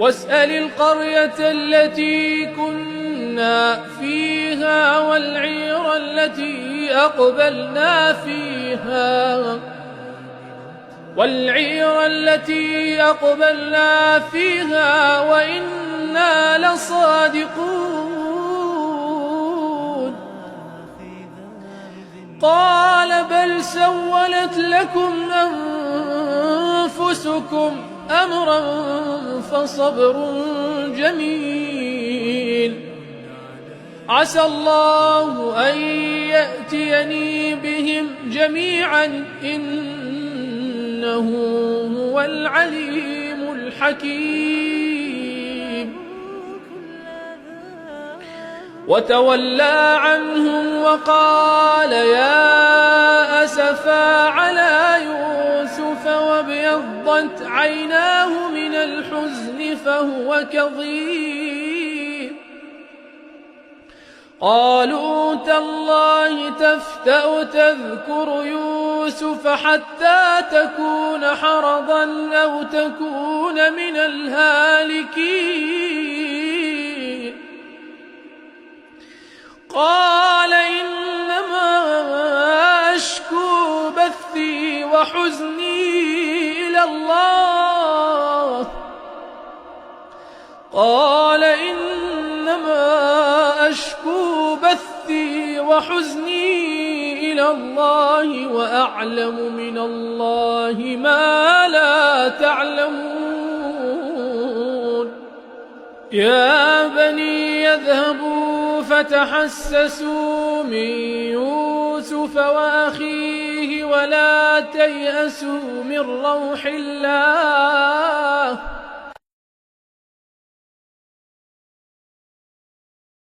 واسأل القرية التي كنا فيها والعير التي أقبلنا فيها وإنا لصادقون. قال بل سولت لكم أنفسكم أمرا فصبر جميل عسى الله أن يأتيني بهم جميعا إنه هو العليم الحكيم. وتولى عنهم وقال يا أسفا على يوسف وابيضت عيناه من الحزن فهو كظيم. قالوا تالله تفتأ تذكر يوسف حتى تكون حرضا أو تكون من الهالكين. قال إنما أشكو بثي وحزني إلى الله. وأعلم من الله ما لا تعلمون. يا بني يذهبوا فتحسسوا من يوسف وأخيه ولا تيأسوا من روح الله